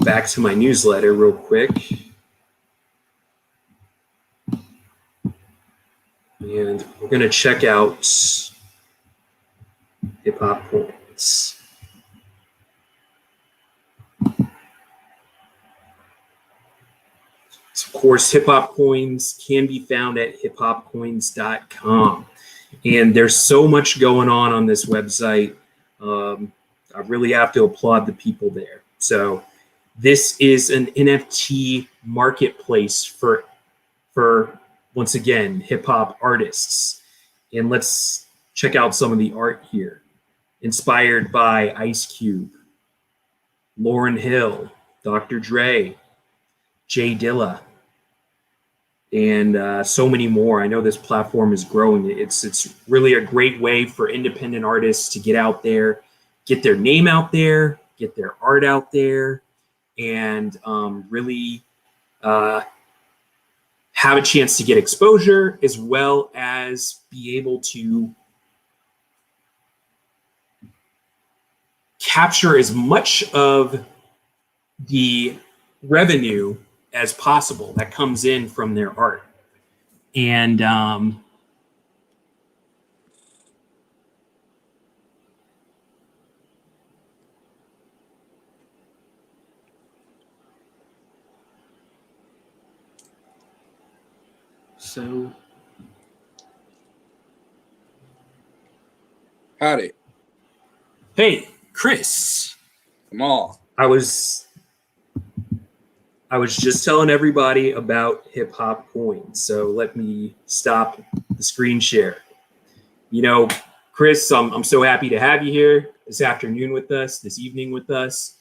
back to my newsletter real quick. And we're going to check out Hip Hop Coins. Of course, Hip Hop Coins can be found at hiphopcoins.com. And there's so much going on this website. I really have to applaud the people there. So this is an NFT marketplace for once again, hip hop artists. And let's check out some of the art here. Inspired by Ice Cube, Lauryn Hill, Dr. Dre, Jay Dilla, and so many more. I know this platform is growing. It's really a great way for independent artists to get out there, get their name out there, get their art out there, and really have a chance to get exposure, as well as be able to capture as much of the revenue as possible that comes in from their art. And so, howdy. Hey, Chris. Kamal. I was just telling everybody about Hip Hop Coins. So let me stop the screen share. You know, Chris, I'm so happy to have you here this afternoon with us, this evening with us,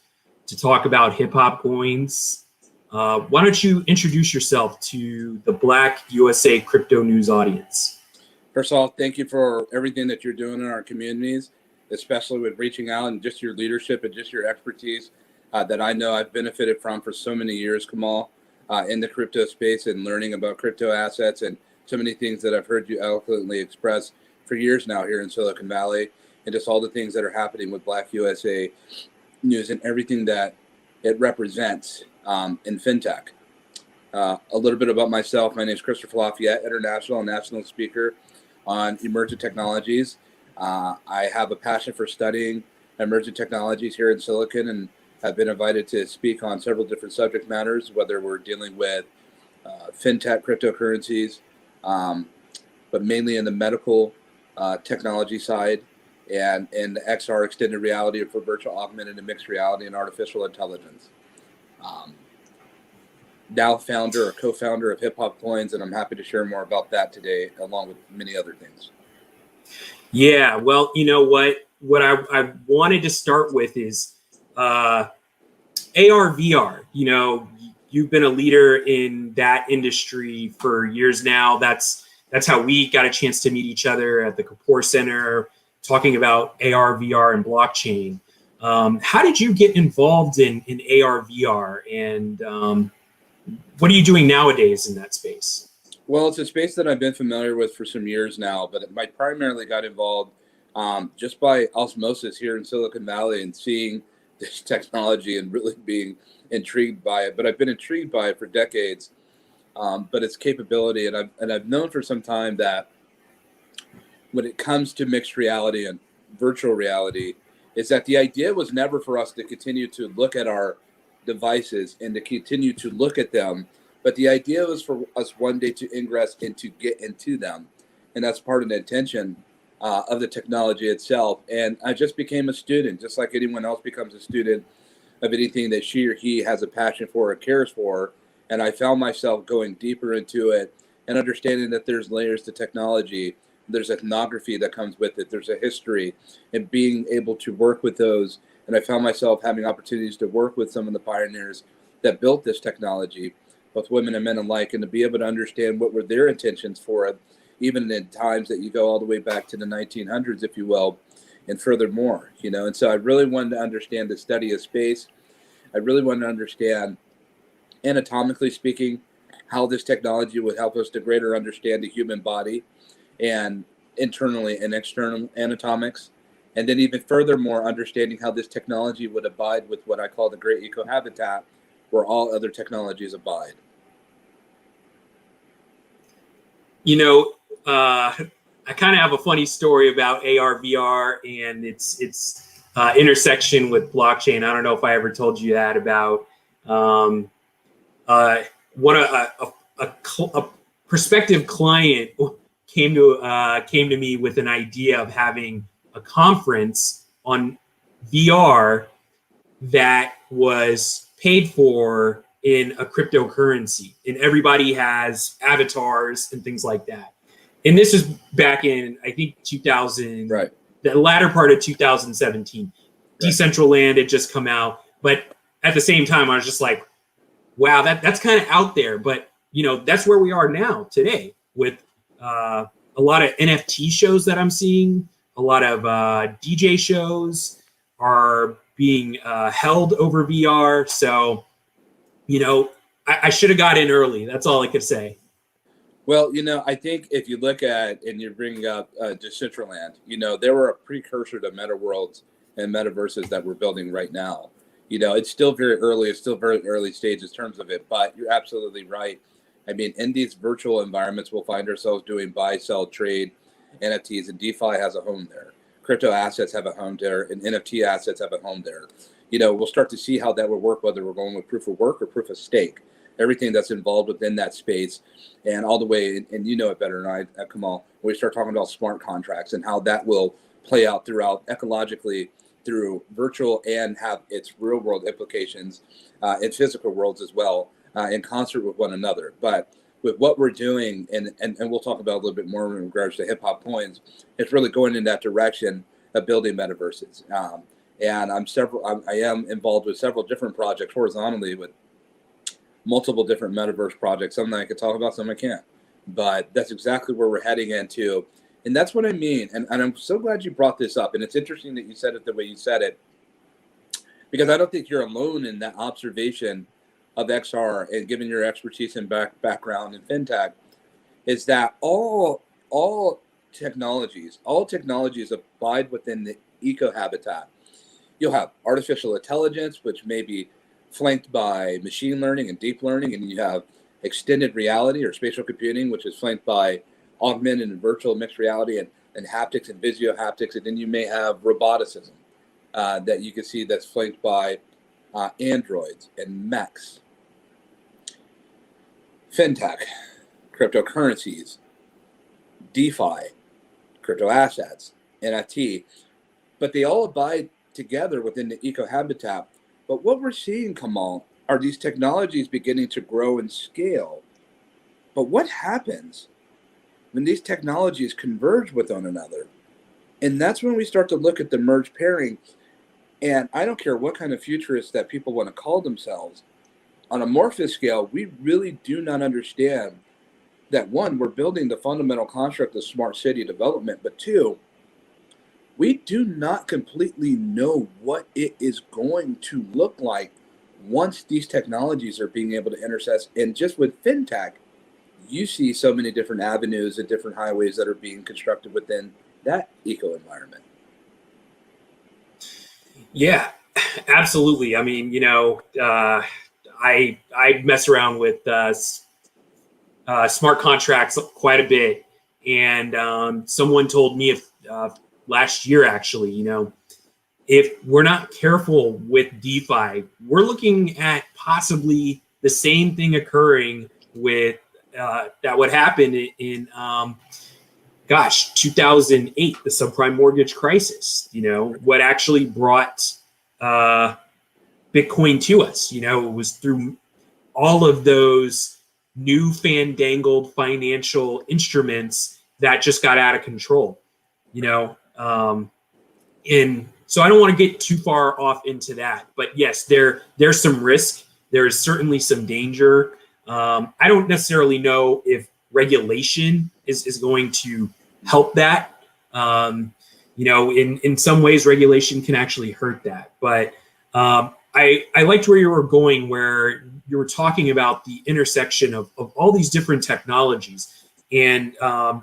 to talk about Hip Hop Coins. Why don't you introduce yourself to the Black USA Crypto News audience? First of all, thank you for everything that you're doing in our communities, especially with reaching out and just your leadership and just your expertise that I know I've benefited from for so many years, Kamal, in the crypto space and learning about crypto assets and so many things that I've heard you eloquently express for years now here in Silicon Valley, and just all the things that are happening with Black USA News and everything that it represents in FinTech. A little bit about myself. My name is Christopher Lafayette, international and national speaker on emerging technologies. I have a passion for studying emerging technologies here in Silicon, and have been invited to speak on several different subject matters, whether we're dealing with FinTech, cryptocurrencies, but mainly in the medical technology side, and in the XR, extended reality, for virtual, augmented, and mixed reality, and artificial intelligence. Now founder or co-founder of Hip Hop Coins, and I'm happy to share more about that today, along with many other things. Yeah, well, you know what I wanted to start with is AR, VR. You know, you've been a leader in that industry for years now. That's how we got a chance to meet each other at the Kapoor Center, talking about AR, VR, and blockchain. How did you get involved in AR, VR, and what are you doing nowadays in that space? Well, it's a space that I've been familiar with for some years now, but I primarily got involved just by osmosis here in Silicon Valley and seeing this technology and really being intrigued by it. But I've been intrigued by it for decades, but its capability, and I've known for some time that when it comes to mixed reality and virtual reality, is that the idea was never for us to continue to look at our devices and to continue to look at them, but the idea was for us one day to ingress and to get into them, and that's part of the intention of the technology itself. And I just became a student, just like anyone else becomes a student of anything that she or he has a passion for or cares for. And I found myself going deeper into it and understanding that there's layers to technology. There's ethnography that comes with it. There's a history, and being able to work with those. And I found myself having opportunities to work with some of the pioneers that built this technology, both women and men alike, and to be able to understand what were their intentions for it, even in times that you go all the way back to the 1900s, if you will, and furthermore, you know. And so I really wanted to understand the study of space. I really wanted to understand, anatomically speaking, how this technology would help us to greater understand the human body and internally and external anatomics, And then even furthermore, understanding how this technology would abide with what I call the great eco-habitat, where all other technologies abide. You know, I kind of have a funny story about AR, VR, and its intersection with blockchain. I don't know if I ever told you that about what a prospective client came to me with an idea of having a conference on VR that was paid for in a cryptocurrency, and everybody has avatars and things like that. And this is back in, I think, 2000, Right. The latter part of 2017. Right. Decentraland had just come out, but at the same time, I was just like, wow, that's kind of out there. But you know, that's where we are now today with a lot of NFT shows that I'm seeing. A lot of DJ shows are being held over VR. So, you know, I should have got in early. That's all I could say. Well, you know, I think if you look at, and you're bringing up Decentraland, you know, they were a precursor to meta worlds and metaverses that we're building right now. You know, it's still very early. It's still very early stages in terms of it, but you're absolutely right. I mean, in these virtual environments, we'll find ourselves doing buy, sell, trade, NFTs, and DeFi has a home there. Crypto assets have a home there, and NFT assets have a home there. You know, we'll start to see how that would work, whether we're going with proof of work or proof of stake. Everything that's involved within that space, and all the way, and you know it better than I, Kamal, when we start talking about smart contracts and how that will play out throughout ecologically through virtual and have its real world implications in physical worlds as well, in concert with one another. But with what we're doing, and we'll talk about a little bit more in regards to hip hop coins, it's really going in that direction of building metaverses. And I am involved with several different projects horizontally with multiple different metaverse projects. Some I can talk about, some I can't. But that's exactly where we're heading into. And that's what I mean. And I'm so glad you brought this up. And it's interesting that you said it the way you said it, because I don't think you're alone in that observation of XR, and given your expertise and background in FinTech, is that all technologies abide within the eco-habitat. You'll have artificial intelligence, which may be flanked by machine learning and deep learning, and you have extended reality or spatial computing, which is flanked by augmented and virtual mixed reality and haptics and visio haptics, and then you may have roboticism that you can see that's flanked by androids and mechs, fintech, cryptocurrencies, DeFi, crypto assets, NFT, but they all abide together within the eco-habitat. But what we're seeing, Kamal, are these technologies beginning to grow and scale. But what happens when these technologies converge with one another? And that's when we start to look at the merge pairing. And I don't care what kind of futurists that people want to call themselves. On a Morpheus scale, we really do not understand that, one, we're building the fundamental construct of smart city development, but two, we do not completely know what it is going to look like once these technologies are being able to intersect. And just with FinTech, you see so many different avenues and different highways that are being constructed within that eco environment. Yeah, absolutely. I mean, you know, I mess around with smart contracts quite a bit, and someone told me last year, actually, you know, if we're not careful with DeFi, we're looking at possibly the same thing occurring with that would happen in 2008, the subprime mortgage crisis. You know, what actually brought Bitcoin to us, you know, it was through all of those new fandangled financial instruments that just got out of control, you know. And so I don't want to get too far off into that, but yes, there's some risk. There is certainly some danger. I don't necessarily know if regulation is going to help that. You know, in some ways, regulation can actually hurt that. But I liked where you were going, where you were talking about the intersection of all these different technologies. And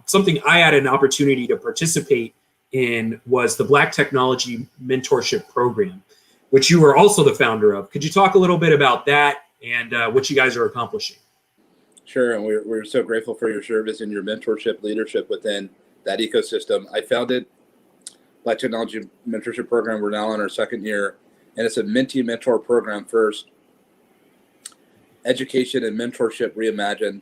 something I had an opportunity to participate in was the Black Technology Mentorship Program, which you were also the founder of. Could you talk a little bit about that and what you guys are accomplishing? Sure, and we're so grateful for your service and your mentorship leadership within that ecosystem. I founded Black Technology Mentorship Program. We're now in our second year, and it's a mentee mentor program first, education and mentorship reimagined,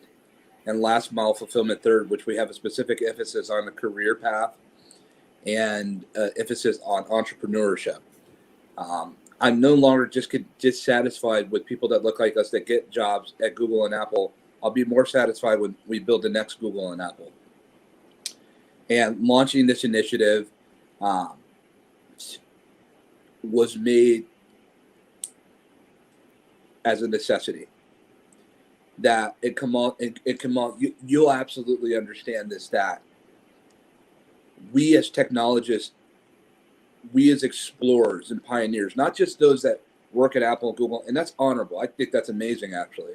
and last mile fulfillment third, which we have a specific emphasis on the career path and emphasis on entrepreneurship. I'm no longer just dissatisfied with people that look like us that get jobs at Google and Apple. I'll be more satisfied when we build the next Google and Apple. And launching this initiative was made as a necessity. That Kamal, you'll absolutely understand this, that we as technologists, we as explorers and pioneers, not just those that work at Apple and Google, and that's honorable. I think that's amazing, actually,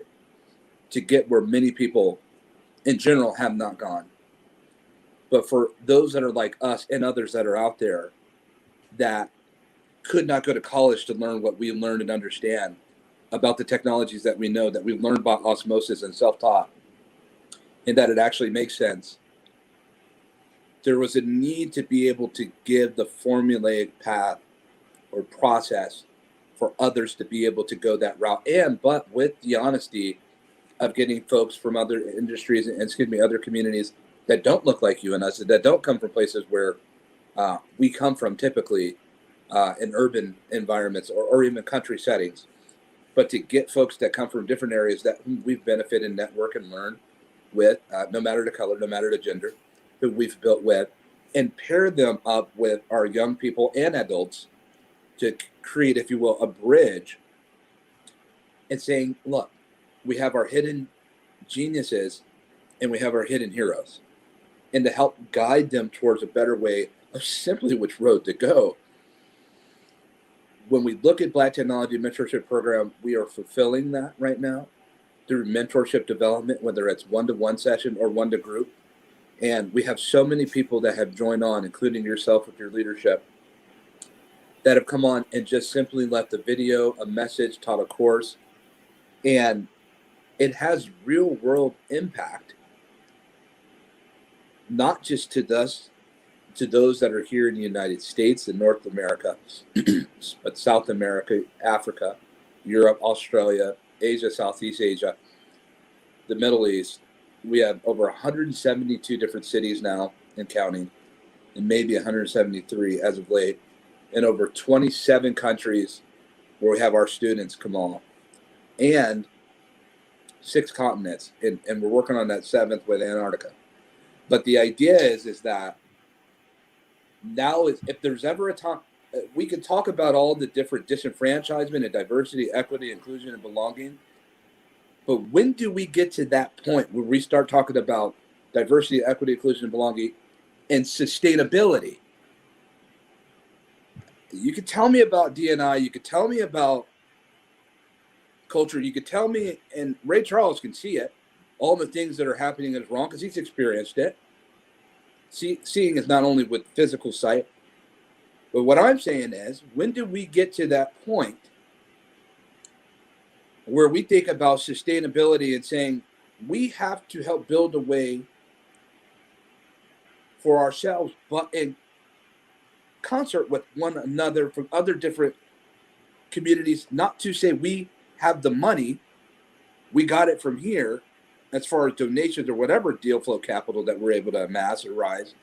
to get where many people in general have not gone. But for those that are like us and others that are out there that could not go to college to learn what we learned and understand about the technologies that we know, that we've learned about osmosis and self-taught, and that it actually makes sense, there was a need to be able to give the formulaic path or process for others to be able to go that route, but with the honesty of getting folks from other industries and other communities that don't look like you and us, that don't come from places where we come from, typically in urban environments or even country settings, but to get folks that come from different areas that we've benefited and network and learn with, no matter the color, no matter the gender, who we've built with, and pair them up with our young people and adults to create, if you will, a bridge, and saying, look, we have our hidden geniuses and we have our hidden heroes, and to help guide them towards a better way of simply which road to go. When we look at Black Technology Mentorship Program, we are fulfilling that right now through mentorship development, whether it's one-to-one session or one-to-group. And we have so many people that have joined on, including yourself with your leadership, that have come on and just simply left a video, a message, taught a course. And it has real world impact, not just to us, to those that are here in the United States and North America, but South America, Africa, Europe, Australia, Asia, Southeast Asia, the Middle East. We have over 172 different cities now and counting, and maybe 173 as of late, in over 27 countries where we have our students, Kamal, and 6 continents, and we're working on that 7th with Antarctica. But the idea is that now, if there's ever a time, we can talk about all the different disenfranchisement and diversity, equity, inclusion, and belonging. But when do we get to that point where we start talking about diversity, equity, inclusion, and belonging and sustainability? You could tell me about D&I, you could tell me about culture, you could tell me, and Ray Charles can see it, all the things that are happening is wrong because he's experienced it. Seeing is not only with physical sight, but what I'm saying is, when do we get to that point where we think about sustainability and saying we have to help build a way for ourselves, but in concert with one another from other different communities, not to say we have the money, we got it from here as far as donations or whatever deal flow capital that we're able to amass or rise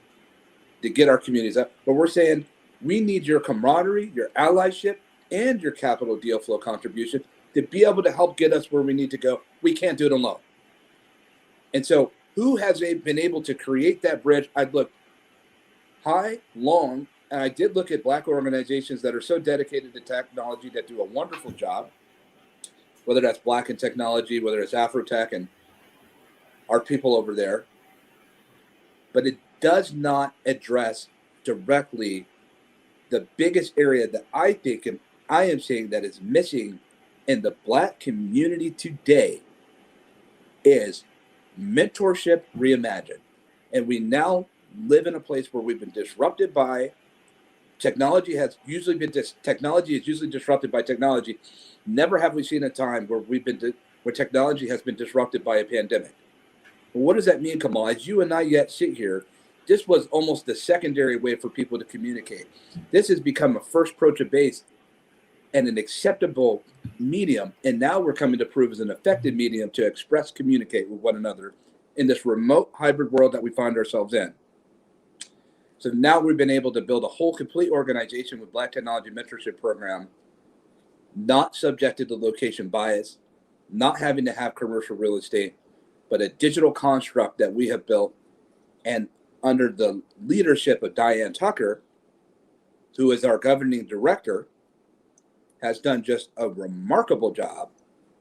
to get our communities up. But we're saying we need your camaraderie, your allyship, and your capital deal flow contribution to be able to help get us where we need to go. We can't do it alone. And so who has been able to create that bridge? I'd look high, long, and I did look at Black organizations that are so dedicated to technology that do a wonderful job, whether that's Black in technology, whether it's Afrotech and our people over there. But it does not address directly the biggest area that I think, and I am saying that is missing in the Black community today, is mentorship reimagined. And we now live in a place where we've been disrupted by technology. Technology is usually disrupted by technology. Never have we seen a time where where technology has been disrupted by a pandemic. Well, what does that mean, Kamal? As you and I yet sit here, this was almost the secondary way for people to communicate. This has become a first approach of base and an acceptable medium. And now we're coming to prove as an effective medium to express, communicate with one another in this remote hybrid world that we find ourselves in. So now we've been able to build a whole complete organization with Black Technology Mentorship Program, not subjected to location bias, not having to have commercial real estate, but a digital construct that we have built, and under the leadership of Diane Tucker, who is our governing director, has done just a remarkable job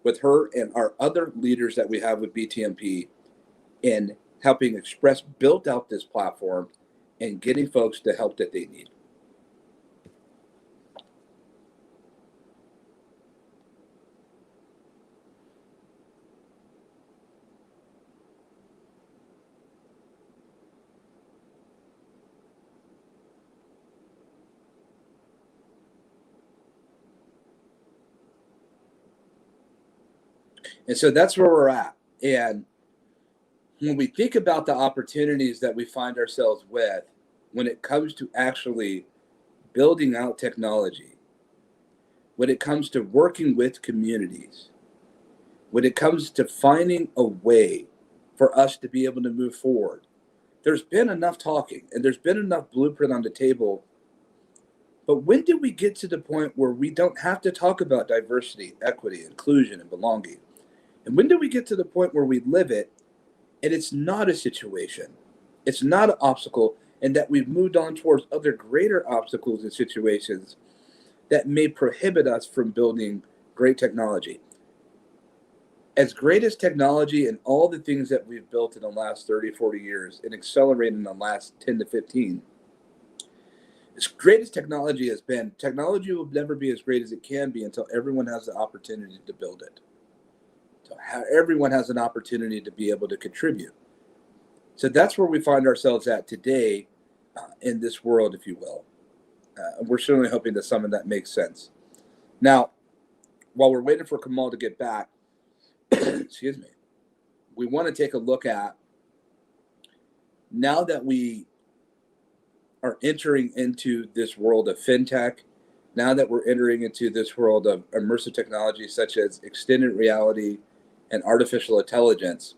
with her and our other leaders that we have with BTMP in helping Express build out this platform and getting folks the help that they need. And so that's where we're at. And when we think about the opportunities that we find ourselves with, when it comes to actually building out technology, when it comes to working with communities, when it comes to finding a way for us to be able to move forward, there's been enough talking and there's been enough blueprint on the table. But when did we get to the point where we don't have to talk about diversity, equity, inclusion, and belonging? And when do we get to the point where we live it and it's not a situation, it's not an obstacle, and that we've moved on towards other greater obstacles and situations that may prohibit us from building great technology? As great as technology and all the things that we've built in the last 30, 40 years and accelerated in the last 10 to 15, as great as technology has been, technology will never be as great as it can be until everyone has the opportunity to build it. So everyone has an opportunity to be able to contribute. So that's where we find ourselves at today in this world, if you will. We're certainly hoping that some of that makes sense. Now, while we're waiting for Kamal to get back, excuse me, we want to take a look at, now that we are entering into this world of FinTech, now that we're entering into this world of immersive technology such as extended reality and artificial intelligence,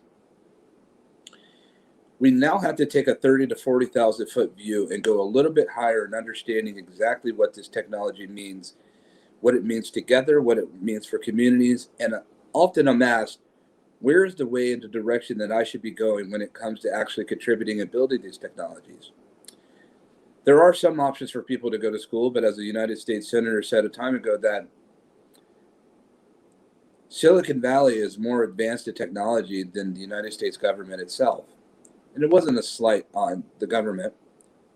we now have to take a 30 to 40,000 foot view and go a little bit higher in understanding exactly what this technology means, what it means together, what it means for communities. And often I'm asked, where is the way and the direction that I should be going when it comes to actually contributing and building these technologies? There are some options for people to go to school, but as a United States Senator said a time ago, that Silicon Valley is more advanced in technology than the United States government itself. And it wasn't a slight on the government,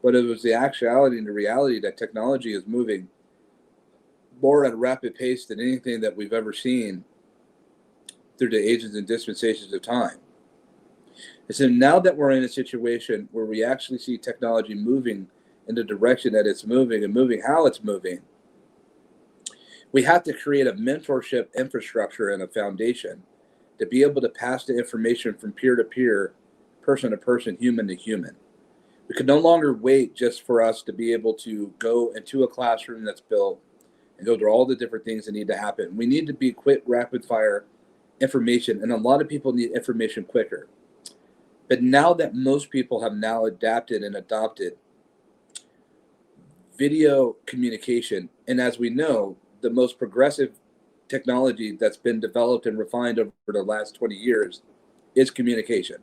but it was the actuality and the reality that technology is moving more at a rapid pace than anything that we've ever seen through the ages and dispensations of time. And so now that we're in a situation where we actually see technology moving in the direction that it's moving and moving how it's moving, we have to create a mentorship infrastructure and a foundation to be able to pass the information from peer to peer, person to person, human to human. We can no longer wait just for us to be able to go into a classroom that's built and go through all the different things that need to happen. We need to be quick, rapid fire information, and a lot of people need information quicker. But now that most people have now adapted and adopted video communication, and as we know, the most progressive technology that's been developed and refined over the last 20 years is communication.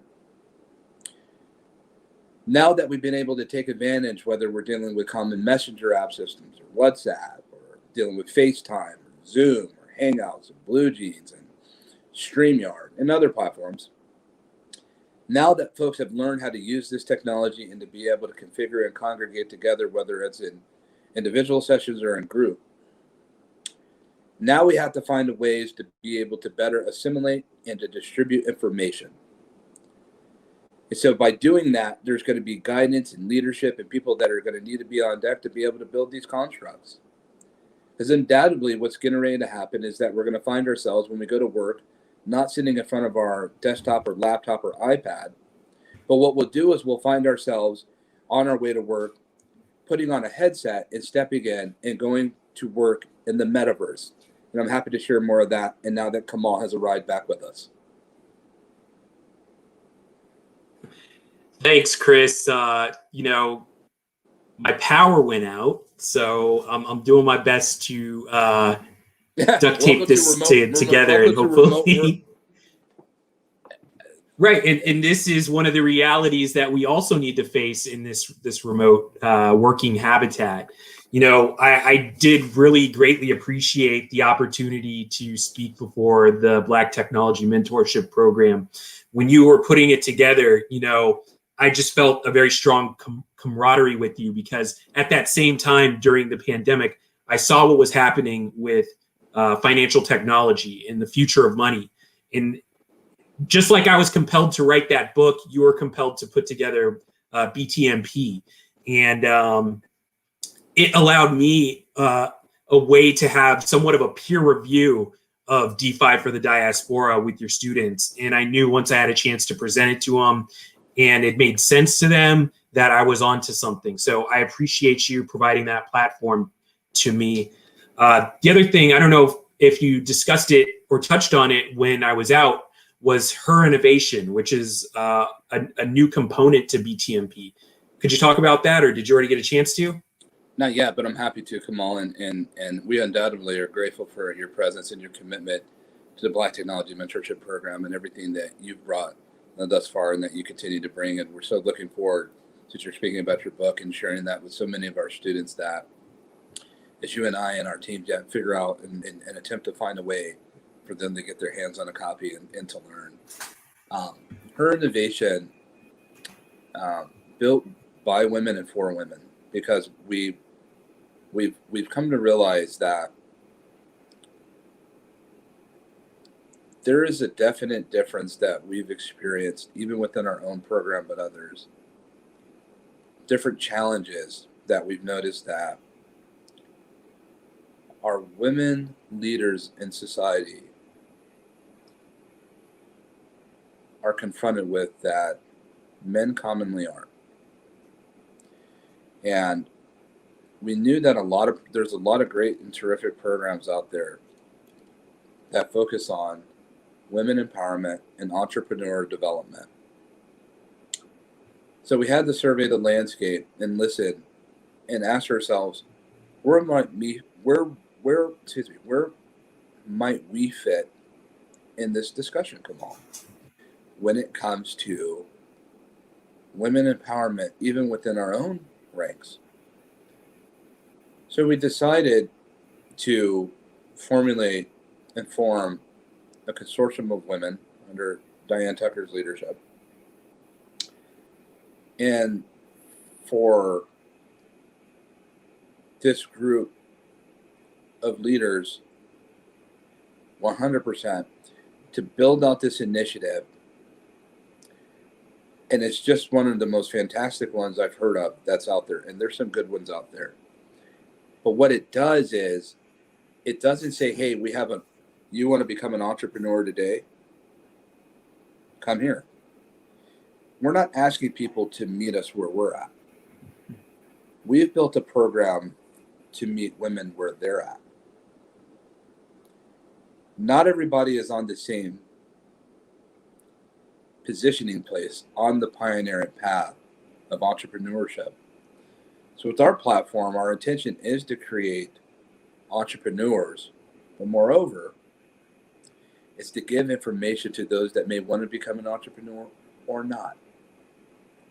Now that we've been able to take advantage, whether we're dealing with common messenger app systems or WhatsApp, or dealing with FaceTime, or Zoom, or Hangouts, and BlueJeans, and StreamYard, and other platforms, now that folks have learned how to use this technology and to be able to configure and congregate together, whether it's in individual sessions or in group, now we have to find ways to be able to better assimilate and to distribute information. And so by doing that, there's going to be guidance and leadership and people that are going to need to be on deck to be able to build these constructs. Because undoubtedly what's getting ready to happen is that we're going to find ourselves when we go to work, not sitting in front of our desktop or laptop or iPad, but what we'll do is we'll find ourselves on our way to work, putting on a headset and stepping in and going to work in the metaverse. And I'm happy to share more of that. And now that Kamal has arrived back with us. Thanks, Chris. My power went out, so I'm doing my best to duct tape this together, and hopefully. Right, and this is one of the realities that we also need to face in this remote working habitat. I did really greatly appreciate the opportunity to speak before the Black Technology Mentorship Program. When you were putting it together, I just felt a very strong camaraderie with you, because at that same time during the pandemic, I saw what was happening with financial technology and the future of money. And just like I was compelled to write that book, you were compelled to put together BTMP. And it allowed me a way to have somewhat of a peer review of DeFi for the diaspora with your students. And I knew once I had a chance to present it to them and it made sense to them, that I was onto something. So I appreciate you providing that platform to me. The other thing, I don't know if you discussed it or touched on it when I was out, was Her Innovation, which is a new component to BTMP. Could you talk about that, or did you already get a chance to? Not yet, but I'm happy to, Kamal, and we undoubtedly are grateful for your presence and your commitment to the Black Technology Mentorship Program and everything that you've brought thus far and that you continue to bring. And we're so looking forward, since you're speaking about your book and sharing that with so many of our students, that as you and I and our team figure out and attempt to find a way for them to get their hands on a copy and to learn. Her Innovation, built by women and for women, because we've come to realize that there is a definite difference that we've experienced, even within our own program, but others. Different challenges that we've noticed that our women leaders in society are confronted with that men commonly aren't. And we knew that there's a lot of great and terrific programs out there that focus on women empowerment and entrepreneur development. So we had to survey the landscape and listen and ask ourselves, where might we fit in this discussion, Kamal, when it comes to women empowerment, even within our own ranks? So we decided to formulate and form a consortium of women under Diane Tucker's leadership. And for this group of leaders, 100%, to build out this initiative. And it's just one of the most fantastic ones I've heard of that's out there. And there's some good ones out there. But what it does is, it doesn't say, hey, you want to become an entrepreneur today? Come here. We're not asking people to meet us where we're at. We've built a program to meet women where they're at. Not everybody is on the same positioning place on the pioneering path of entrepreneurship. So with our platform, our intention is to create entrepreneurs, but moreover, it's to give information to those that may want to become an entrepreneur or not.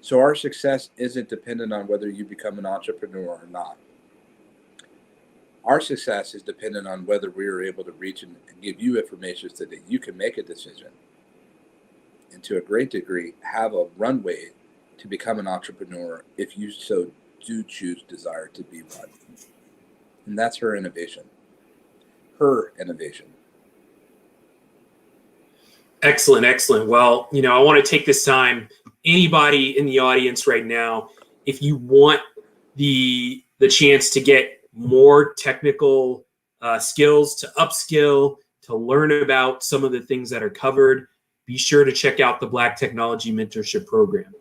So our success isn't dependent on whether you become an entrepreneur or not. Our success is dependent on whether we are able to reach and give you information so that you can make a decision and to a great degree have a runway to become an entrepreneur if you so do desire to be one. And that's Her Innovation. Her Innovation. Excellent, excellent. Well, I want to take this time anybody in the audience right now, if you want the chance to get more technical skills, to upskill, to learn about some of the things that are covered, be sure to check out the Black Technology Mentorship Program.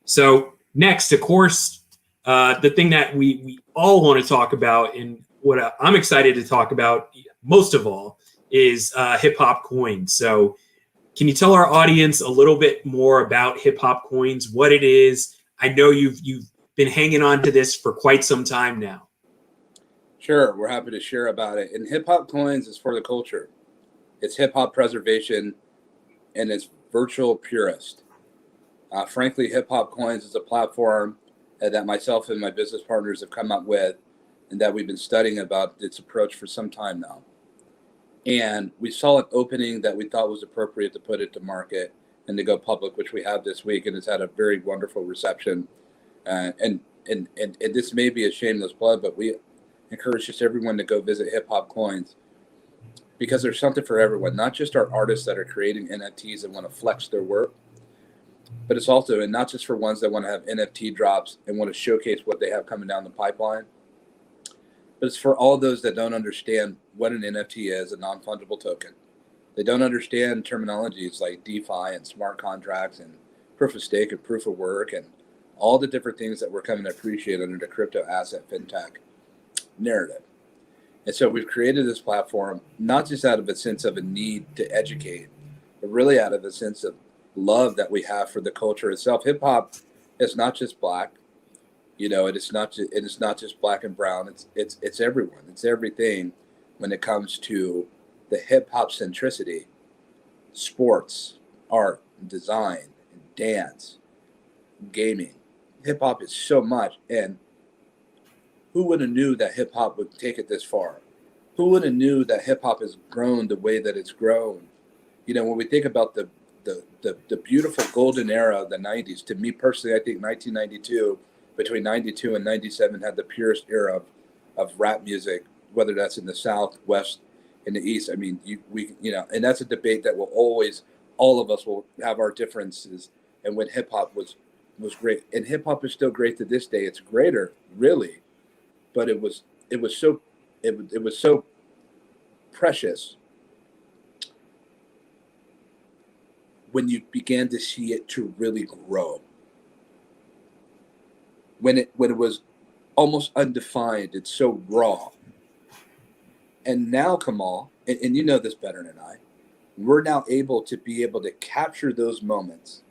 So next, of course, the thing that we all want to talk about, and what I'm excited to talk about most of all, is hip hop coins. So can you tell our audience a little bit more about hip hop coins, what it is? I know you've been hanging on to this for quite some time now. Sure, we're happy to share about it. And hip hop coins is for the culture. It's hip hop preservation and it's virtual purist. Frankly, hip hop coins is a platform that myself and my business partners have come up with and that we've been studying about its approach for some time now. And we saw an opening that we thought was appropriate to put it to market and to go public, which we have this week, and it's had a very wonderful reception. And this may be a shameless plug, but we encourage just everyone to go visit Hip Hop Coins because there's something for everyone, not just our artists that are creating NFTs and want to flex their work, but it's also, and not just for ones that want to have NFT drops and want to showcase what they have coming down the pipeline, but it's for all those that don't understand what an NFT is, a non-fungible token. They don't understand terminologies like DeFi and smart contracts and proof of stake and proof of work and all the different things that we're coming to appreciate under the crypto asset fintech narrative. And so we've created this platform, not just out of a sense of a need to educate, but really out of a sense of love that we have for the culture itself. Hip hop is not just Black. You know, it is not just Black and brown. It's everyone. It's everything when it comes to the hip hop centricity, sports, art, design, dance, gaming. Hip hop is so much, and who would have knew that hip hop would take it this far? Who would have knew that hip hop has grown the way that it's grown? You know, when we think about the beautiful golden era of the 90s, to me personally, I think 1992. Between 92 and 97 had the purest era of rap music, whether that's in the South, West, and the East. I mean, and that's a debate that will always, all of us will have our differences. And when hip hop was great, and hip hop is still great to this day. It's greater, really, but it was so precious when you began to see it to really grow. When it was almost undefined, it's so raw. And now, Kamal, and you know this better than I, we're now able to capture those moments,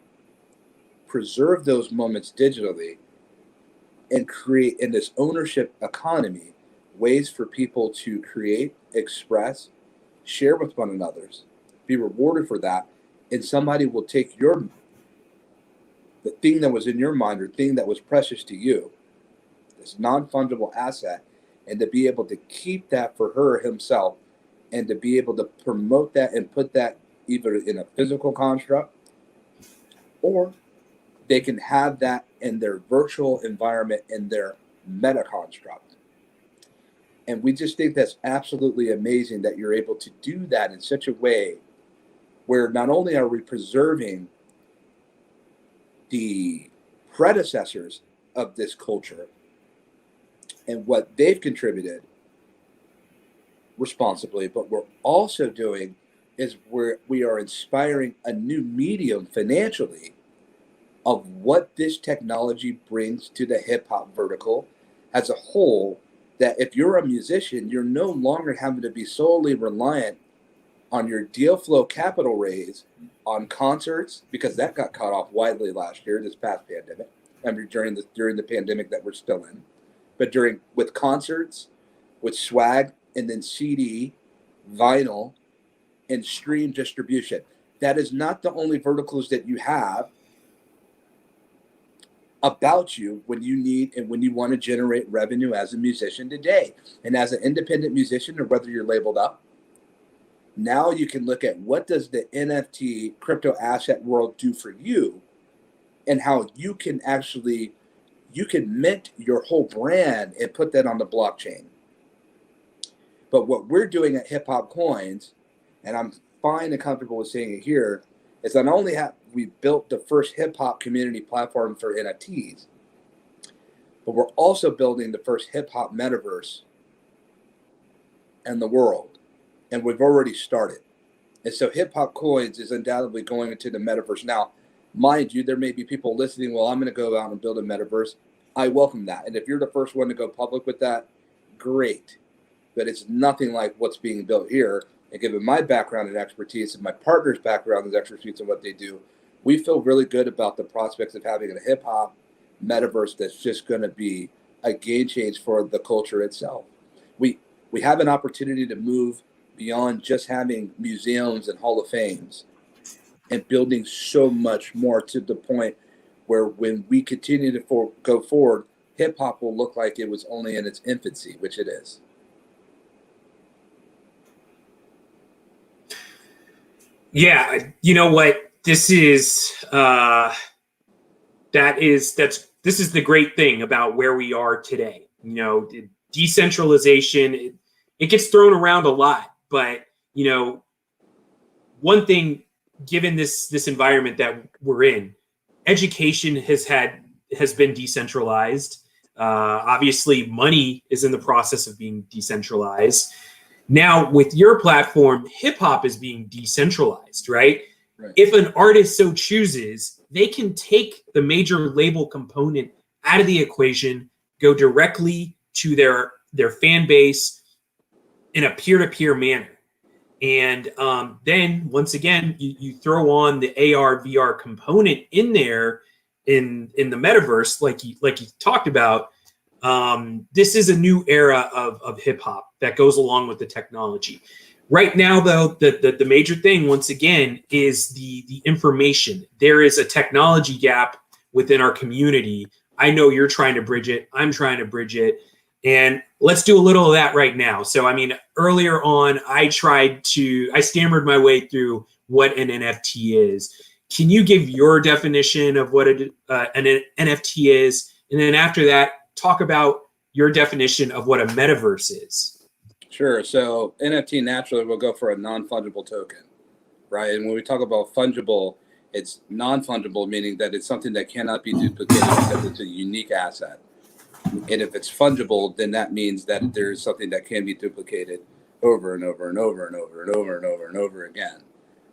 preserve those moments digitally, and create in this ownership economy ways for people to create, express, share with one another, be rewarded for that, and somebody will take the thing that was in your mind or thing that was precious to you, this non-fungible asset, and to be able to keep that for her or himself and to be able to promote that and put that either in a physical construct or they can have that in their virtual environment in their meta construct. And we just think that's absolutely amazing that you're able to do that in such a way where not only are we preserving the predecessors of this culture and what they've contributed responsibly, but we're also doing is we are inspiring a new medium financially of what this technology brings to the hip hop vertical as a whole, that if you're a musician, you're no longer having to be solely reliant on your deal flow capital raise on concerts, because that got cut off widely last year, this past pandemic. I mean, during the pandemic that we're still in, but with concerts, with swag, and then CD, vinyl, and stream distribution. That is not the only verticals that you have about you when you need and when you want to generate revenue as a musician today. And as an independent musician, or whether you're labeled up, now you can look at what does the NFT crypto asset world do for you and how you can mint your whole brand and put that on the blockchain. But what we're doing at Hip Hop Coins, and I'm fine and comfortable with saying it here, is not only have we built the first hip hop community platform for NFTs, but we're also building the first hip hop metaverse in the world. And we've already started. And so hip hop coins is undoubtedly going into the metaverse. Now, mind you, there may be people listening, well, I'm going to go out and build a metaverse. I welcome that. And if you're the first one to go public with that, great. But it's nothing like what's being built here. And given my background and expertise and my partner's background and expertise in what they do, we feel really good about the prospects of having a hip hop metaverse that's just going to be a game change for the culture itself. We have an opportunity to move beyond just having museums and Hall of Fames and building so much more, to the point where when we continue to go forward, hip hop will look like it was only in its infancy, which it is. Yeah, you know what? This is this is the great thing about where we are today. You know, decentralization, it gets thrown around a lot, but you know, one thing, given this environment that we're in, education has been decentralized. Obviously, money is in the process of being decentralized. Now, with your platform, hip hop is being decentralized, right? If an artist so chooses, they can take the major label component out of the equation, go directly to their fan base in a peer-to-peer manner. And then once again, you throw on the AR VR component in there in the metaverse, like you talked about. This is a new era of hip hop that goes along with the technology. Right now, though, the major thing, once again, is the information. There is a technology gap within our community. I know you're trying to bridge it. I'm trying to bridge it. And let's do a little of that right now. So, I mean, earlier on, I stammered my way through what an NFT is. Can you give your definition of what an NFT is? And then after that, talk about your definition of what a metaverse is. Sure. So NFT naturally will go for a non-fungible token, right? And when we talk about fungible, it's non-fungible, meaning that it's something that cannot be duplicated because it's a unique asset. And if it's fungible, then that means that there's something that can be duplicated over and over and over and over and over and over and over again,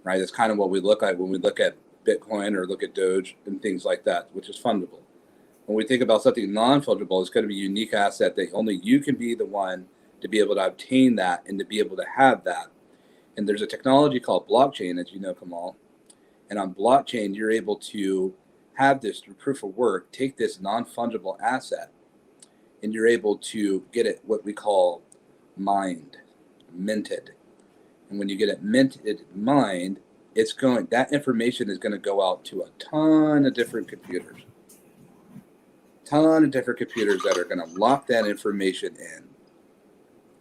right? That's kind of what we look at when we look at Bitcoin or look at Doge and things like that, which is fungible. When we think about something non-fungible, it's going to be a unique asset that only you can be the one to be able to obtain that and to be able to have that. And there's a technology called blockchain, as you know, Kamal. And on blockchain, you're able to have this through proof of work, take this non-fungible asset, and you're able to get it what we call minted. And when you get it mined, that information is going to go out to a ton of different computers. That are going to lock that information in.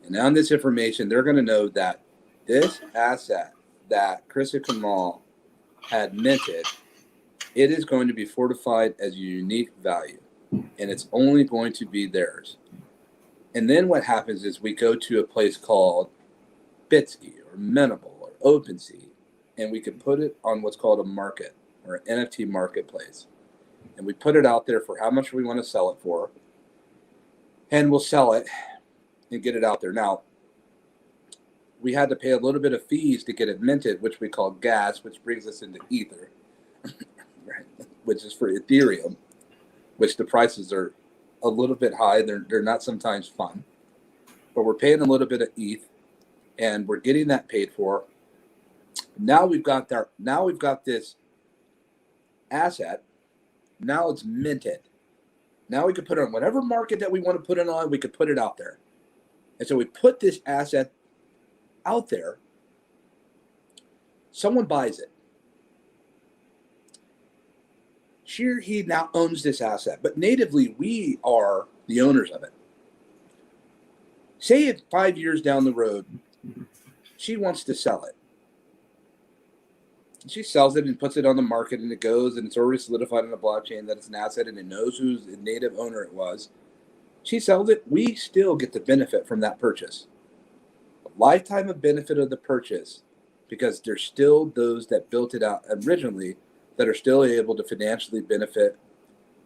And on this information, they're going to know that this asset that Chris and Kamal had minted, it is going to be fortified as a unique value. And it's only going to be theirs. And then what happens is we go to a place called Bitsy or Mintable or OpenSea, and we can put it on what's called a market or an NFT marketplace. And we put it out there for how much we want to sell it for. And we'll sell it and get it out there. Now, we had to pay a little bit of fees to get it minted, which we call gas, which brings us into Ether, right? Which is for Ethereum, which the prices are a little bit high. They're not sometimes fun, but we're paying a little bit of ETH, and we're getting that paid for. Now we've got this asset. Now it's minted. Now we can put it on whatever market that we want to put it on. We could put it out there. And so we put this asset out there. Someone buys it. He now owns this asset, but natively we are the owners of it. Say it 5 years down the road, she wants to sell it. She sells it and puts it on the market, and it goes, and it's already solidified on the blockchain that it's an asset, and it knows whose native owner it was. She sells it. We still get the benefit from that purchase. A lifetime of benefit of the purchase because there's still those that built it out originally that are still able to financially benefit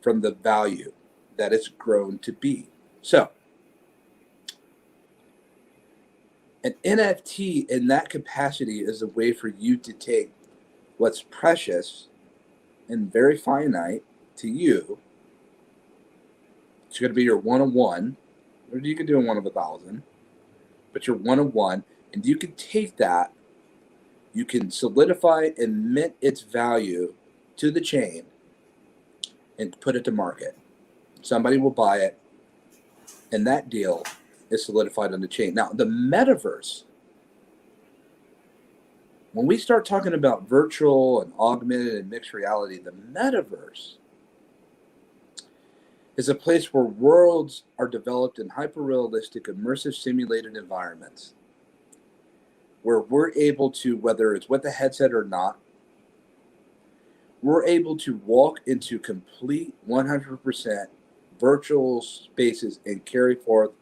from the value that it's grown to be. So an NFT in that capacity is a way for you to take what's precious and very finite to you. It's going to be your one of one, or you can do a one of 1,000, but you're one of one, and you can take that, you can solidify and mint its value to the chain and put it to market. Somebody will buy it, and that deal is solidified on the chain. Now, the metaverse, when we start talking about virtual and augmented and mixed reality, the metaverse is a place where worlds are developed in hyper-realistic, immersive, simulated environments where we're able to, whether it's with a headset or not, we're able to walk into complete 100% virtual spaces and carry forth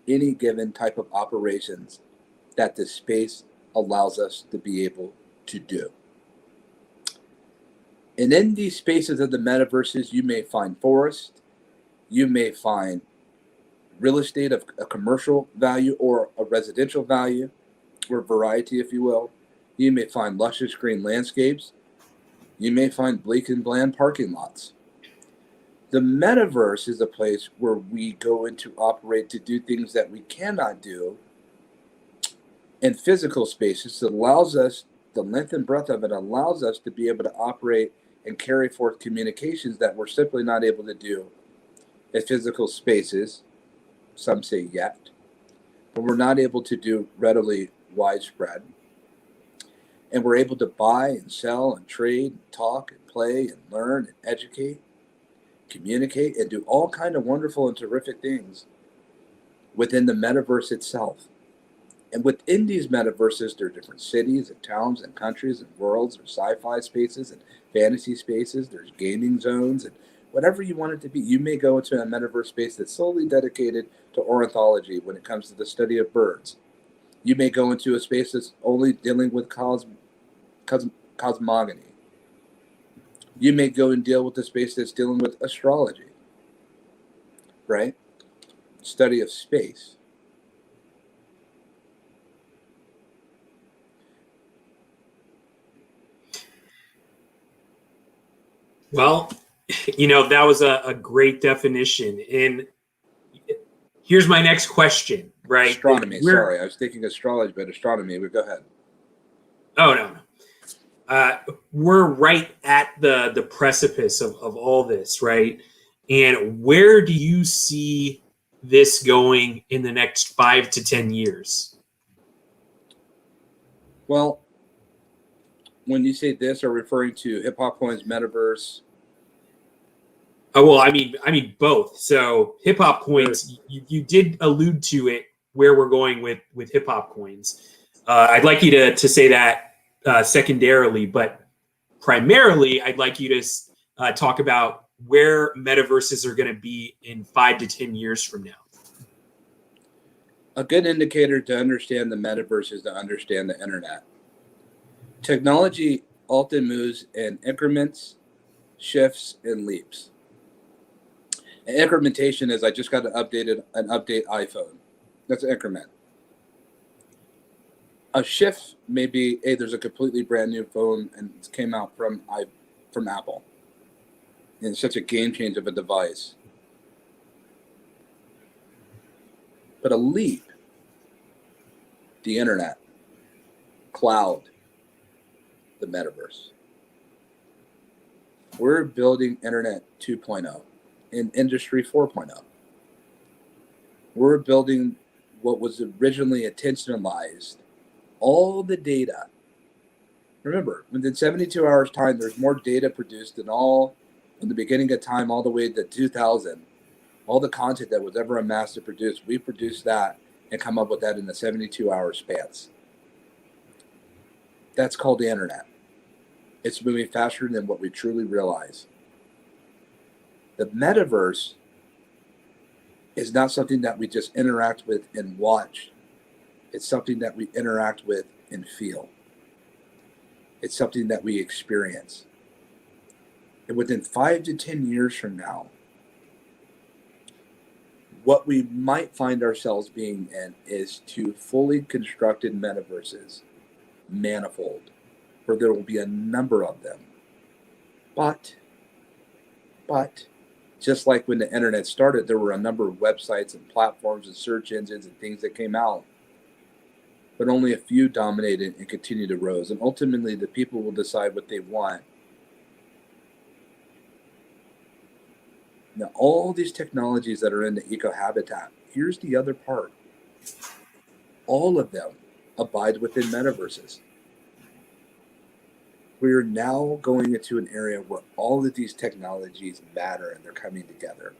any given type of operations that the space allows us to be able to do. And in these spaces of the metaverses, you may find forests, you may find real estate of a commercial value or a residential value, or variety, if you will. You may find luscious green landscapes. You may find bleak and bland parking lots. The metaverse is a place where we go into operate to do things that we cannot do in physical spaces. It allows us, the length and breadth of it allows us to be able to operate and carry forth communications that we're simply not able to do in physical spaces, some say yet, but we're not able to do readily widespread. And we're able to buy and sell and trade and talk and play and learn and educate, communicate, and do all kind of wonderful and terrific things within the metaverse itself. And within these metaverses, there are different cities and towns and countries and worlds. There's sci-fi spaces and fantasy spaces. There's gaming zones and whatever you want it to be. You may go into a metaverse space that's solely dedicated to ornithology when it comes to the study of birds. You may go into a space that's only dealing with cosmogony. You may go and deal with a space that's dealing with astrology, right? Study of space. Well, that was a great definition. And here's my next question, right? Astronomy, sorry. I was thinking astrology, but astronomy, but go ahead. Oh, no. We're right at the precipice of all this, right? And where do you see this going in the next 5 to 10 years? Well, when you say this, are referring to Hip Hop Coin's Metaverse? Oh, well, I mean both. So Hip Hop Coins, you did allude to it where we're going with Hip Hop Coins. I'd like you to say that secondarily, but primarily, I'd like you to talk about where metaverses are going to be in 5 to 10 years from now. A good indicator to understand the metaverse is to understand the internet. Technology often moves in increments, shifts, and leaps. An incrementation is I just got an update iPhone. That's an increment. A shift may be, hey, there's a completely brand new phone and it came out from Apple. And it's such a game changer of a device. But a leap, the internet, cloud, the metaverse. We're building Internet 2.0 in Industry 4.0. We're building what was originally intentionalized, all the data. Remember, within 72 hours time, there's more data produced than all in the beginning of time all the way to 2000. All the content that was ever amassed to produce, we produced that and come up with that in the 72-hour spans. That's called the internet. It's moving faster than what we truly realize. The metaverse is not something that we just interact with and watch. It's something that we interact with and feel. It's something that we experience. And within 5 to 10 years from now, what we might find ourselves being in is two fully constructed metaverses, manifold, where there will be a number of them. But just like when the internet started, there were a number of websites and platforms and search engines and things that came out, but only a few dominated and continued to rose. And ultimately, the people will decide what they want. Now, all these technologies that are in the eco-habitat, here's the other part. All of them abide within metaverses. We're now going into an area where all of these technologies matter and they're coming together.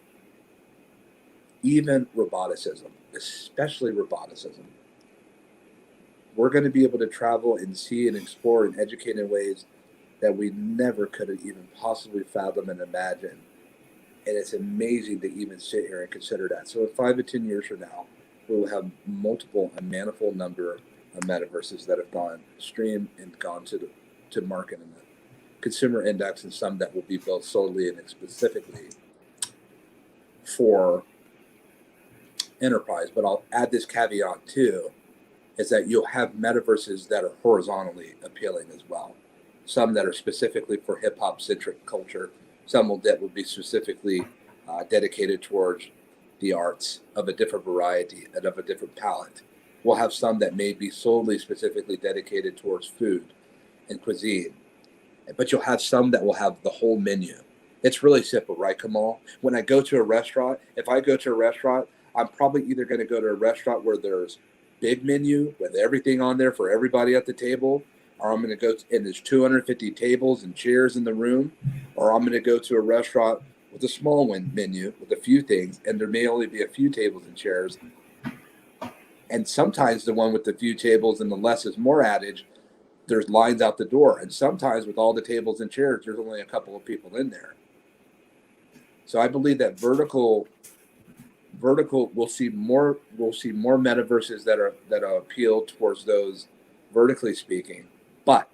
Even roboticism, especially roboticism. We're going to be able to travel and see and explore and educate in ways that we never could have even possibly fathomed and imagined. And it's amazing to even sit here and consider that. So in 5 to 10 years from now, we will have a manifold number of metaverses that have gone stream and gone to market in the consumer index, and some that will be built solely and specifically for enterprise. But I'll add this caveat too, is that you'll have metaverses that are horizontally appealing as well. Some that are specifically for hip hop centric culture. Some that will be specifically dedicated towards the arts of a different variety and of a different palette. We'll have some that may be solely specifically dedicated towards food and cuisine. But you'll have some that will have the whole menu. It's really simple, right, Kamal? When I go to a restaurant, if I go to a restaurant, I'm probably either going to go to a restaurant where there's big menu with everything on there for everybody at the table, or I'm going to go and there's 250 tables and chairs in the room, or I'm going to go to a restaurant with a small menu with a few things, and there may only be a few tables and chairs. And sometimes the one with the few tables and the less is more adage, there's lines out the door. And sometimes with all the tables and chairs, there's only a couple of people in there. So I believe that vertical we'll see more metaverses that are appealed towards those vertically speaking. But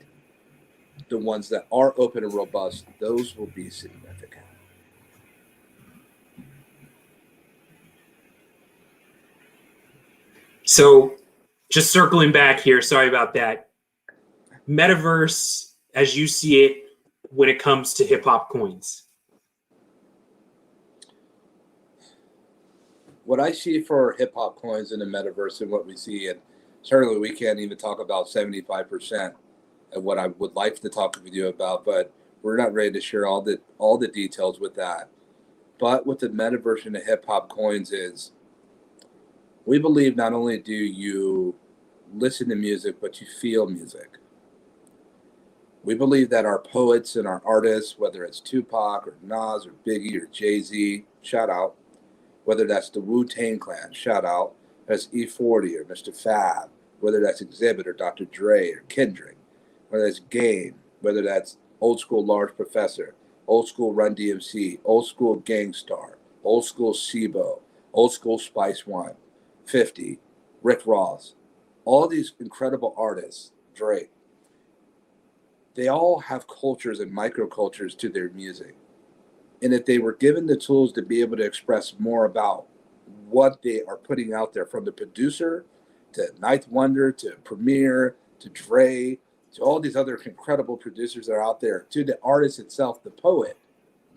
the ones that are open and robust, those will be significant. So just circling back here, sorry about that. Metaverse, as you see it, when it comes to hip hop coins. What I see for hip hop coins in the metaverse and what we see, and certainly we can't even talk about 75% of what I would like to talk with you about, but we're not ready to share all the details with that. But with the metaverse and the hip hop coins is, we believe not only do you listen to music, but you feel music. We believe that our poets and our artists, whether it's Tupac or Nas or Biggie or Jay-Z, shout out, whether that's the Wu-Tang Clan, shout out, that's E40 or Mr. Fab, whether that's Exhibit or Dr. Dre or Kendrick, whether that's Game, whether that's old school Large Professor, old school Run DMC, old school Gangstar, old school SIBO, old school Spice One, 50, Rick Ross, all these incredible artists, Drake, they all have cultures and microcultures to their music. And if they were given the tools to be able to express more about what they are putting out there, from the producer to Ninth Wonder to Premier to Dre to all these other incredible producers that are out there, to the artist itself, the poet,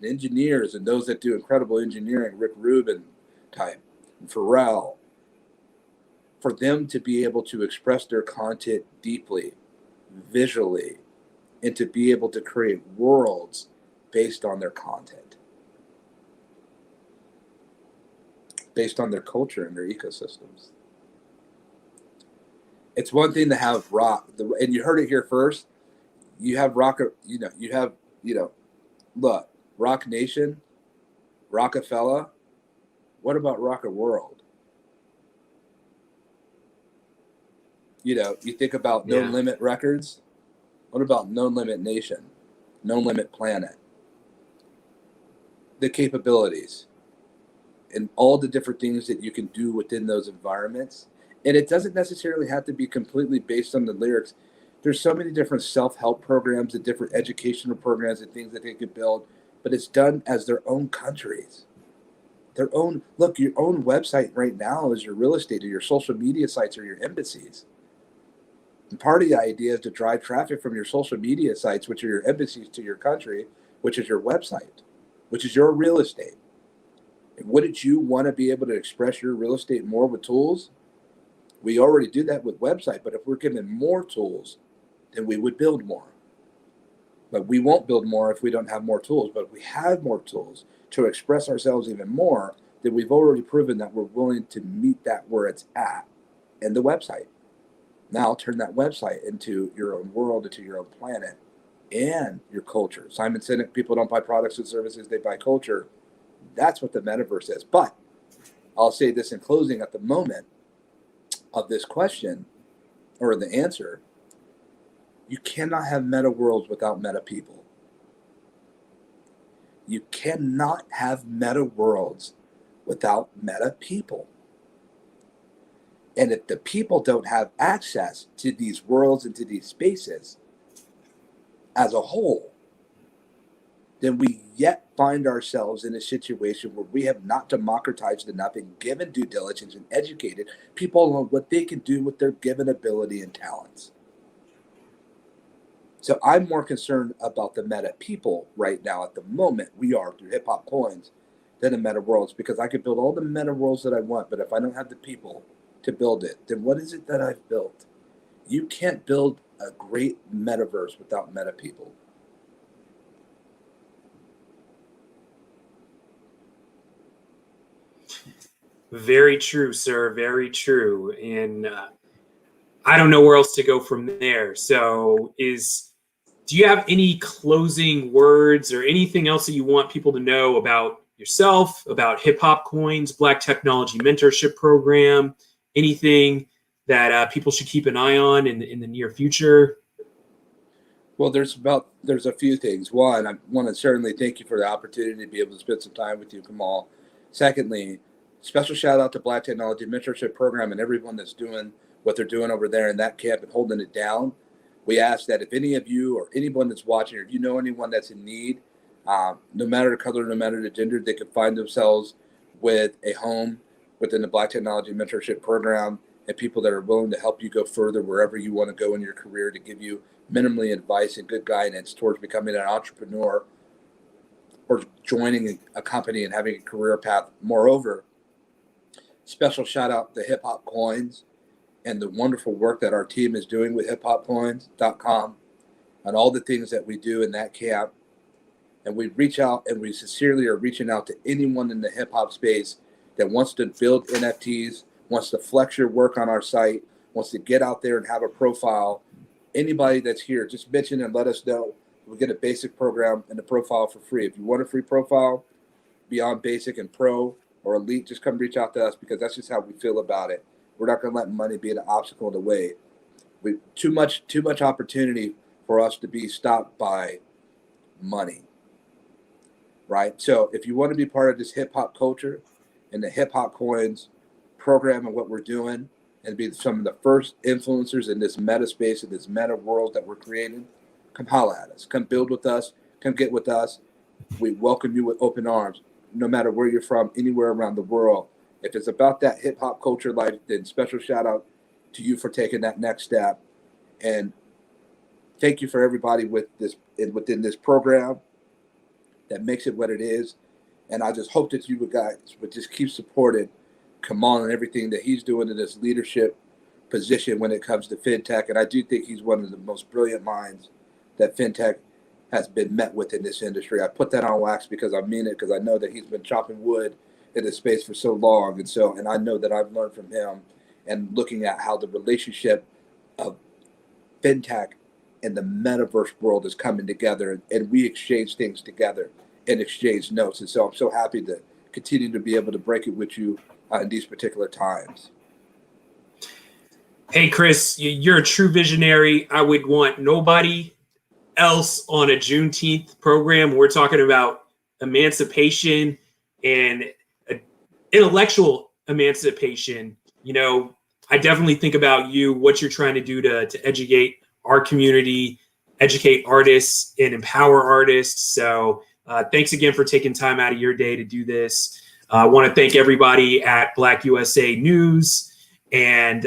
the engineers, and those that do incredible engineering, Rick Rubin type, and Pharrell, for them to be able to express their content deeply, visually, and to be able to create worlds based on their content, based on their culture and their ecosystems. It's one thing to have rock, and you heard it here first. You have rock, look, Rock Nation, Rockefeller. What about Rocket World? You think about No Limit Records. What about No Limit Nation, No Limit Planet? The capabilities and all the different things that you can do within those environments. And it doesn't necessarily have to be completely based on the lyrics. There's so many different self-help programs and different educational programs and things that they could build, but it's done as their own countries. Their own, look, your own website right now is your real estate, or your social media sites, or your embassies. And part of the idea is to drive traffic from your social media sites, which are your embassies, to your country, which is your website, which is your real estate. And wouldn't you want to be able to express your real estate more with tools? We already do that with website, but if we're given more tools, then we would build more. But we won't build more if we don't have more tools. But if we have more tools to express ourselves even more, then we've already proven that we're willing to meet that where it's at in the website. Now turn that website into your own world, into your own planet, and your culture. Simon Sinek, people don't buy products and services, they buy culture. That's what the metaverse is. But I'll say this in closing: at the moment of this question, or the answer, you cannot have meta worlds without meta people. You cannot have meta worlds without meta people. And if the people don't have access to these worlds and to these spaces as a whole, then we yet find ourselves in a situation where we have not democratized enough and given due diligence and educated people on what they can do with their given ability and talents. So I'm more concerned about the meta people right now at the moment we are through Hip Hop Coins than the meta worlds, because I could build all the meta worlds that I want, but if I don't have the people to build it, then what is it that I've built? You can't build a great metaverse without meta people. Very true, sir. Very true. And I don't know where else to go from there. So do you have any closing words or anything else that you want people to know about yourself, about Hip Hop Coins, Black Technology Mentorship Program, anything that people should keep an eye on in the near future? Well, there's a few things. One, I want to certainly thank you for the opportunity to be able to spend some time with you, Kamal. Secondly, special shout out to Black Technology Mentorship Program and everyone that's doing what they're doing over there in that camp and holding it down. We ask that if any of you or anyone that's watching, or if you know anyone that's in need, no matter the color, no matter the gender, they can find themselves with a home within the Black Technology Mentorship Program, and people that are willing to help you go further wherever you want to go in your career, to give you minimally advice and good guidance towards becoming an entrepreneur or joining a company and having a career path. Moreover, special shout out to Hip Hop Coins and the wonderful work that our team is doing with hiphopcoins.com and all the things that we do in that camp. And we reach out, and we sincerely are reaching out to anyone in the hip hop space that wants to build NFTs, wants to flex your work on our site, wants to get out there and have a profile. Anybody that's here, just mention and let us know. We get a basic program and a profile for free. If you want a free profile beyond basic and pro or elite, just come reach out to us, because that's just how we feel about it. We're not going to let money be an obstacle in the way. Too much opportunity for us to be stopped by money, right? So if you want to be part of this hip hop culture and the Hip Hop Coins program and what we're doing, and be some of the first influencers in this meta space, in this meta world that we're creating, come holla at us. Come build with us. Come get with us. We welcome you with open arms, no matter where you're from, anywhere around the world. If it's about that hip hop culture life, then special shout out to you for taking that next step. And thank you for everybody within this program that makes it what it is. And I just hope that you guys would just keep supporting Kamal and everything that he's doing in this leadership position when it comes to FinTech. And I do think he's one of the most brilliant minds that FinTech has been met with in this industry. I put that on wax because I mean it, because I know that he's been chopping wood in this space for so long. And I know that I've learned from him, and looking at how the relationship of FinTech and the metaverse world is coming together, and we exchange things together and exchange notes. And so I'm so happy to continue to be able to break it with you in these particular times. Hey, Chris, you're a true visionary. I would want nobody else on a Juneteenth program. We're talking about emancipation and intellectual emancipation. I definitely think about you, what you're trying to do to educate our community, educate artists, and empower artists. So thanks again for taking time out of your day to do this. I want to thank everybody at Black USA News and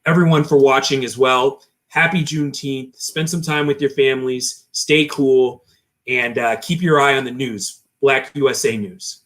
everyone for watching as well. Happy Juneteenth. Spend some time with your families. Stay cool. And keep your eye on the news. Black USA News.